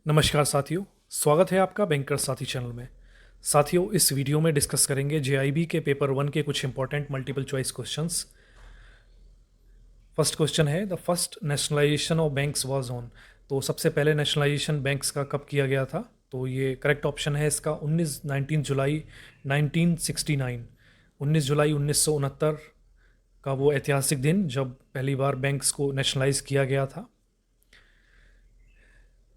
नमस्कार साथियों, स्वागत है आपका बैंकर साथी चैनल में। साथियों, इस वीडियो में डिस्कस करेंगे जेआईबी के पेपर 1 के कुछ important multiple choice questions. First question है, the first nationalization of banks was on. तो सबसे पहले नेशनलाइजेशन बैंक्स का कब किया गया था? तो ये करेक्ट ऑप्शन है इसका 19 जुलाई 1969। 19 जुलाई 1969 का वो ऐतिहासिक दिन जब पहली बार बैंक्स को नेशनलाइज किया गया था।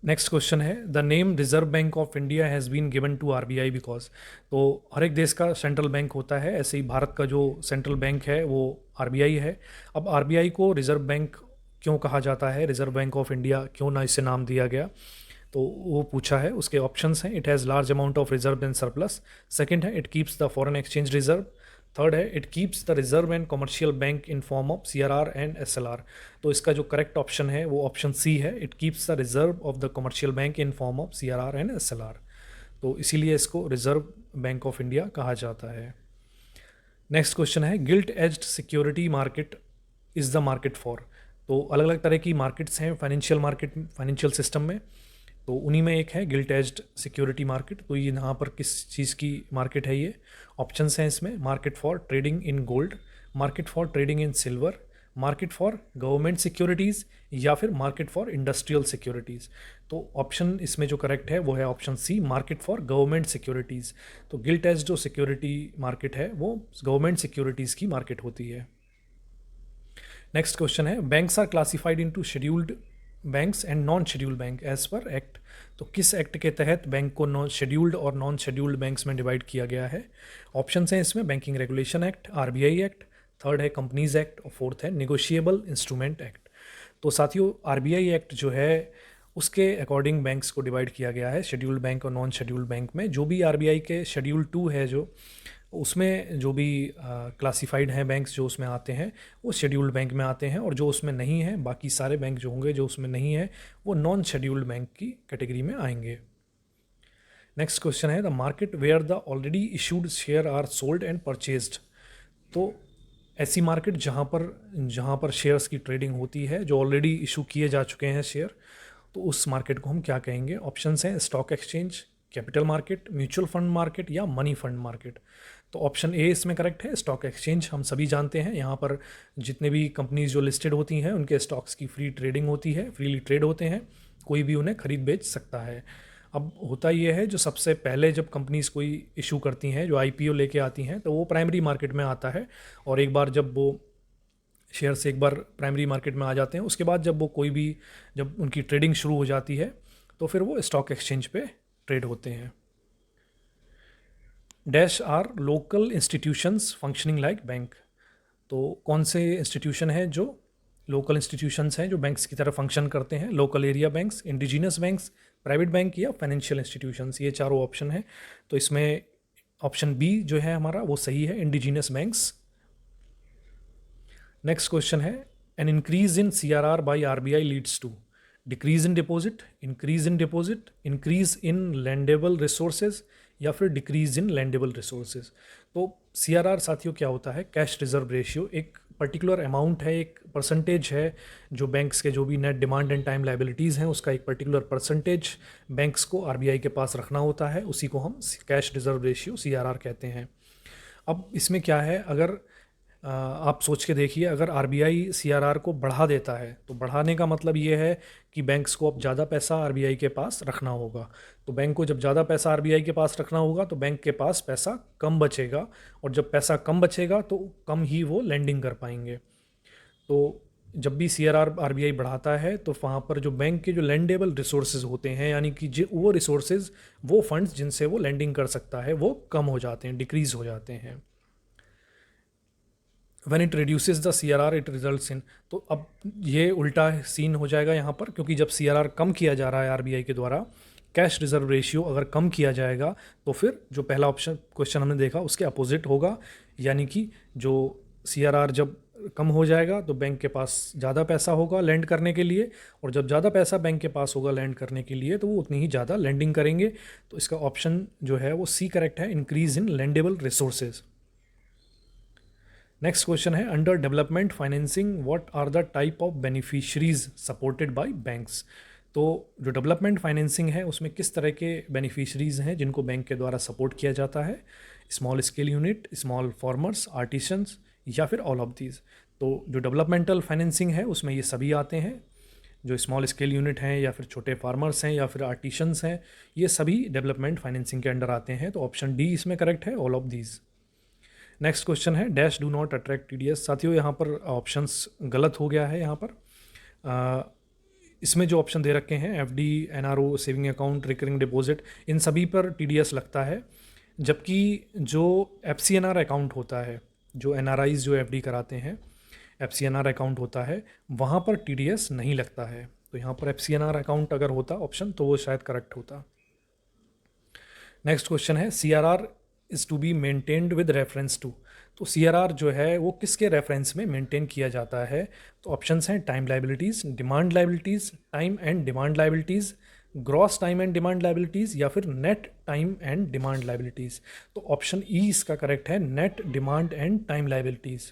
नेक्स्ट क्वेश्चन है, the name Reserve Bank of India has been given to RBI because. तो हर एक देश का सेंट्रल बैंक होता है, ऐसे ही भारत का जो सेंट्रल बैंक है वो आरबीआई है। अब आरबीआई को रिजर्व बैंक क्यों कहा जाता है, रिजर्व बैंक ऑफ इंडिया क्यों ना इसे नाम दिया गया, तो वो पूछा है। उसके ऑप्शंस हैं, it has large amount of reserve and surplus. Second है, it keeps the foreign exchange reserve. Third है, it keeps the reserve and commercial bank in form of CRR and SLR. तो इसका जो करेक्ट ऑप्शन है वो option C है, it keeps the reserve of the commercial bank in form of CRR and SLR. तो इसीलिए इसको reserve Bank of India कहा जाता है। नेक्स्ट क्वेश्चन है, guilt aged security market is the market for. तो अलग अलग तरह की मार्केट्स हैं फाइनेंशियल मार्केट, फाइनेंशियल सिस्टम में। तो उन्हीं में एक है गिल्ट एज्ड सिक्योरिटी मार्केट। तो ये यहाँ पर किस चीज़ की मार्केट है? ये ऑप्शंस हैं इसमें, market for trading in gold, market for trading in silver, market for government securities, या फिर मार्केट फॉर इंडस्ट्रियल सिक्योरिटीज़। तो ऑप्शन इसमें जो करेक्ट है वो है option C, market for government securities. तो गिल्ट एज्ड जो सिक्योरिटी मार्केट है वो गवर्नमेंट सिक्योरिटीज़ की मार्केट होती है। नेक्स्ट क्वेश्चन है, banks are classified into scheduled banks and non scheduled bank as per act. तो किस एक्ट के तहत बैंक को नॉन शेड्यूल्ड और नॉन शेड्यूल्ड बैंक्स में डिवाइड किया गया है? ऑप्शन हैं इसमें, banking regulation act, RBI act, third है कंपनीज एक्ट और फोर्थ है निगोशिएबल इंस्ट्रूमेंट एक्ट। तो साथियों, आरबीआई एक्ट जो है उसके अकॉर्डिंग बैंक्स को डिवाइड किया गया है शेड्यूल्ड बैंक और नॉन शेड्यूल्ड बैंक में। जो भी आरबीआई के शेड्यूल 2 है जो उसमें जो भी क्लासिफाइड हैं बैंक्स जो उसमें आते हैं वो शेड्यूल्ड बैंक में आते हैं, और जो उसमें नहीं है, बाकी सारे बैंक जो होंगे जो उसमें नहीं है वो नॉन शेड्यूल्ड बैंक की कैटेगरी में आएंगे। नेक्स्ट क्वेश्चन है, the market where the already issued share are sold and purchased. तो ऐसी मार्केट जहाँ पर शेयर्स की ट्रेडिंग होती है, जो ऑलरेडी इशू किए जा चुके हैं शेयर, तो उस मार्केट को हम क्या कहेंगे? ऑप्शंस हैं, stock exchange, capital market, mutual fund market या मनी फंड मार्केट। तो ऑप्शन ए इसमें करेक्ट है, स्टॉक एक्सचेंज। हम सभी जानते हैं यहाँ पर जितने भी कंपनीज जो लिस्टेड होती हैं उनके स्टॉक्स की फ्री ट्रेडिंग होती है, फ्रीली ट्रेड होते हैं, कोई भी उन्हें खरीद बेच सकता है। अब होता यह है, जो सबसे पहले जब कंपनीज कोई इशू करती हैं, जो आईपीओ लेके आती हैं, तो वो प्राइमरी मार्केट में आता है, और एक बार जब वो शेयर्स एक बार प्राइमरी मार्केट में आ जाते हैं, उसके बाद जब उनकी ट्रेडिंग शुरू हो जाती है तो फिर वो स्टॉक एक्सचेंज पे ट्रेड होते हैं। Dash are local institutions functioning like bank. तो कौन से इंस्टीट्यूशन हैं जो लोकल इंस्टीट्यूशंस हैं जो बैंक्स की तरह फंक्शन करते हैं? Local area banks, indigenous banks, private bank या फाइनेंशियल इंस्टीट्यूशंस। ये चारों ऑप्शन हैं। तो इसमें ऑप्शन बी जो है हमारा वो सही है, इंडिजिनस बैंक्स। नेक्स्ट क्वेश्चन है, an increase in CRR by RBI leads to decrease in deposit, increase in deposit, increase in lendable resources या फिर डिक्रीज इन लैंडेबल रिसोर्सेज। तो सीआरआर साथियों क्या होता है? Cash reserve ratio. एक पर्टिकुलर अमाउंट है, एक परसेंटेज है, जो बैंक्स के जो भी net demand and time liabilities हैं उसका एक पर्टिकुलर परसेंटेज बैंक्स को आरबीआई के पास रखना होता है, उसी को हम कैश रिजर्व रेशियो सीआरआर कहते हैं। अब इसमें क्या है, अगर आप सोच के देखिए, अगर आरबीआई सीआरआर को बढ़ा देता है तो बढ़ाने का मतलब ये है कि बैंक्स को अब ज़्यादा पैसा आरबीआई के पास रखना होगा। तो बैंक को जब ज़्यादा पैसा आरबीआई के पास रखना होगा तो बैंक के पास पैसा कम बचेगा, और जब पैसा कम बचेगा तो कम ही वो लेंडिंग कर पाएंगे। तो जब भी सीआरआर आरबीआई बढ़ाता है तो वहाँ पर जो बैंक के जो लेंडेबल रिसोर्सेज होते हैं, यानी कि वो रिसोर्सेज, वो फंड्स जिनसे वो लेंडिंग कर सकता है, वो कम हो जाते हैं, डिक्रीज़ हो जाते हैं। When it reduces the CRR it results in. तो अब ये उल्टा सीन हो जाएगा यहाँ पर, क्योंकि जब सीआरआर कम किया जा रहा है आरबीआई के द्वारा, कैश रिजर्व रेशियो अगर कम किया जाएगा तो फिर जो पहला ऑप्शन क्वेश्चन हमने देखा उसके अपोजिट होगा, यानी कि जो सीआरआर जब कम हो जाएगा तो बैंक के पास ज़्यादा पैसा होगा लैंड करने के लिए, और जब ज़्यादा पैसा बैंक के पास होगा लैंड करने के लिए तो वो उतनी ही ज़्यादा लैंडिंग करेंगे। तो इसका ऑप्शन जो है वो सी करेक्ट है, increase in lendable resources. Next question है, under development financing what are the type of beneficiaries supported by banks. तो जो डेवलपमेंट फाइनेंसिंग है उसमें किस तरह के बेनिफिशरीज़ हैं जिनको बैंक के द्वारा सपोर्ट किया जाता है? Small scale unit, small farmers, artisans या फिर ऑल ऑफ दीज। तो जो डेवलपमेंटल फाइनेंसिंग है उसमें ये सभी आते हैं। जो स्मॉल स्केल यूनिट हैं या फिर छोटे फार्मर्स हैं या फिर आर्टिसंस हैं, ये सभी डेवलपमेंट फाइनेंसिंग के अंडर आते हैं। तो ऑप्शन डी इसमें करेक्ट है, all of these. Next question है dash do not attract TDS. साथियों यहाँ पर ऑप्शंस गलत हो गया है। यहाँ पर इसमें जो ऑप्शन दे रखे हैं FD, NRO, saving account, recurring deposit, इन सभी पर टीडीएस लगता है, जबकि जो एफसीएनआर अकाउंट होता है, जो एनआरआईज जो एफडी कराते हैं, एफसीएनआर अकाउंट होता है, वहाँ पर टीडीएस नहीं लगता है। तो यहाँ पर एफसीएनआर अकाउंट अगर होता ऑप्शन तो वो शायद करेक्ट होता। नेक्स्ट क्वेश्चन है CRR is to be maintained with reference to. तो सीआरआर जो है वो किसके रेफरेंस में मेंटेन किया जाता है? तो ऑप्शंस हैं time liabilities, demand liabilities, time and demand liabilities, gross time and demand liabilities या फिर net time and demand liabilities. तो ऑप्शन ई इसका करेक्ट है, net demand and time liabilities.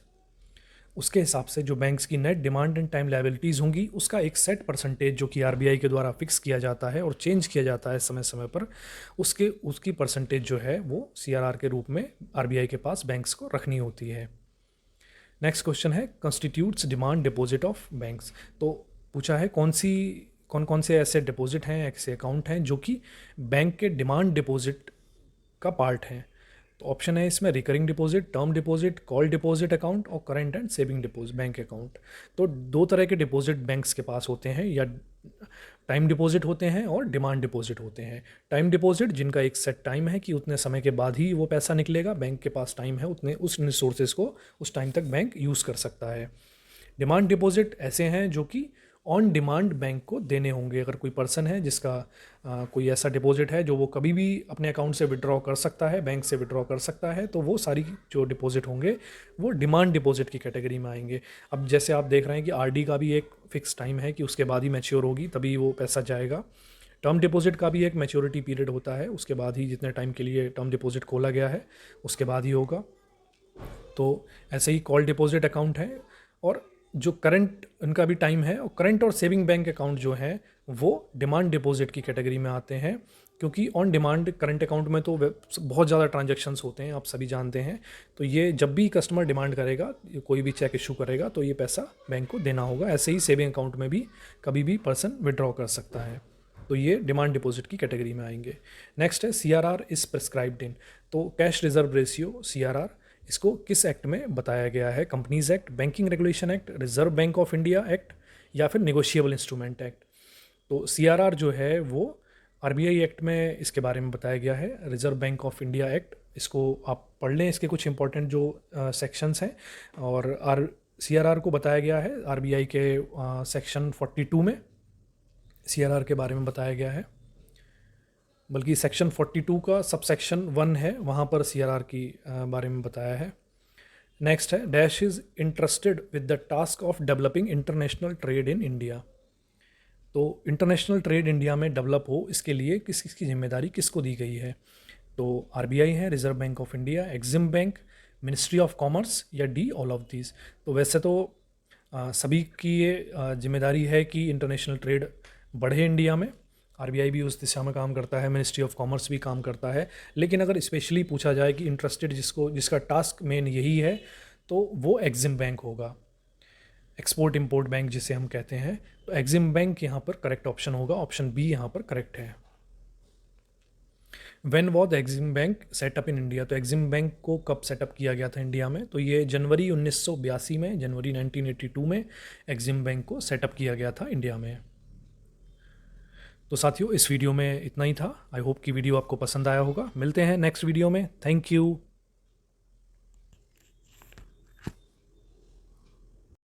उसके हिसाब से जो बैंक्स की net demand and time liabilities होंगी उसका एक सेट परसेंटेज जो कि आरबीआई के द्वारा फिक्स किया जाता है और चेंज किया जाता है समय समय पर, उसकी परसेंटेज जो है वो सीआरआर के रूप में आरबीआई के पास बैंक्स को रखनी होती है। नेक्स्ट क्वेश्चन है constitutes demand deposit of banks. तो पूछा है कौन कौन से ऐसे डिपॉजिट हैं, ऐसे अकाउंट हैं जो कि बैंक के डिमांड डिपॉजिट का पार्ट हैं। तो ऑप्शन है इसमें recurring deposit, term deposit, call deposit account और current and saving deposit bank account. तो दो तरह के डिपॉजिट बैंक्स के पास होते हैं, या टाइम डिपॉजिट होते हैं और डिमांड डिपॉजिट होते हैं। टाइम डिपॉजिट जिनका एक सेट टाइम है कि उतने समय के बाद ही वो पैसा निकलेगा, बैंक के पास टाइम है उतने उस रिसोर्सेज को उस टाइम तक बैंक यूज़ कर सकता है। डिमांड डिपॉजिट ऐसे हैं जो कि ऑन डिमांड बैंक को देने होंगे। अगर कोई पर्सन है जिसका कोई ऐसा डिपॉजिट है जो वो कभी भी अपने अकाउंट से विड्रॉ कर सकता है, बैंक से विड्रॉ कर सकता है, तो वो सारी जो डिपॉजिट होंगे वो डिमांड डिपॉजिट की कैटेगरी में आएंगे। अब जैसे आप देख रहे हैं कि आरडी का भी एक फ़िक्स टाइम है कि उसके बाद ही मैच्योर होगी तभी वो पैसा जाएगा। टर्म डिपॉजिट का भी एक मैच्योरिटी पीरियड होता है, उसके बाद ही जितने टाइम के लिए टर्म डिपॉजिट खोला गया है उसके बाद ही होगा। तो ऐसे ही कॉल डिपॉजिट अकाउंट है, और जो करंट उनका भी टाइम है, और करंट और सेविंग बैंक अकाउंट जो है वो डिमांड डिपॉजिट की कैटेगरी में आते हैं, क्योंकि ऑन डिमांड करंट अकाउंट में तो बहुत ज़्यादा ट्रांजैक्शंस होते हैं, आप सभी जानते हैं। तो ये जब भी कस्टमर डिमांड करेगा, कोई भी चेक इशू करेगा तो ये पैसा बैंक को देना होगा। ऐसे ही सेविंग अकाउंट में भी कभी भी पर्सन विड्रॉ कर सकता है, तो ये डिमांड डिपॉजिट की कैटेगरी में आएंगे। नेक्स्ट है सीआरआर इज़ प्रिस्क्राइब्ड इन। तो कैश रिजर्व रेशियो सीआरआर, इसको किस एक्ट में बताया गया है? Companies act, banking regulation act, reserve Bank of India act या फिर नेगोशिएबल इंस्ट्रूमेंट एक्ट। तो सीआरआर जो है वो आरबीआई एक्ट में इसके बारे में बताया गया है, reserve Bank of India act. इसको आप पढ़ लें, इसके कुछ इंपॉर्टेंट जो सेक्शंस हैं। और सीआरआर को बताया गया है आरबीआई के सेक्शन 42 में सीआरआर के बारे में बताया गया है, बल्कि सेक्शन 42 का सब सेक्शन 1 है, वहाँ पर सीआरआर की बारे में बताया है। नेक्स्ट है dash is interested with the task of developing international trade in India. तो इंटरनेशनल ट्रेड इंडिया में डेवलप हो, इसके लिए किसकी जिम्मेदारी किसको दी गई है? तो आरबीआई है, reserve Bank of India, EXIM bank, ministry of commerce या डी ऑल ऑफ दीज। तो वैसे तो सभी की ये जिम्मेदारी है कि इंटरनेशनल ट्रेड बढ़े इंडिया में। आरबीआई भी उस दिशा में काम करता है, मिनिस्ट्री ऑफ कॉमर्स भी काम करता है। लेकिन अगर स्पेशली पूछा जाए कि इंटरेस्टेड जिसका टास्क मेन यही है, तो वो एग्जिम बैंक होगा, एक्सपोर्ट इंपोर्ट बैंक जिसे हम कहते हैं। तो एग्जिम बैंक यहाँ पर करेक्ट ऑप्शन होगा, ऑप्शन बी यहाँ पर करेक्ट है। When was EXIM bank setup in India. तो एग्जिम बैंक को कब सेटअप किया गया था इंडिया में? तो ये जनवरी 1982 में, जनवरी 1982 में एग्जिम बैंक को सेटअप किया गया था इंडिया में। तो साथियों इस वीडियो में इतना ही था। आई होप कि वीडियो आपको पसंद आया होगा। मिलते हैं नेक्स्ट वीडियो में। Thank you.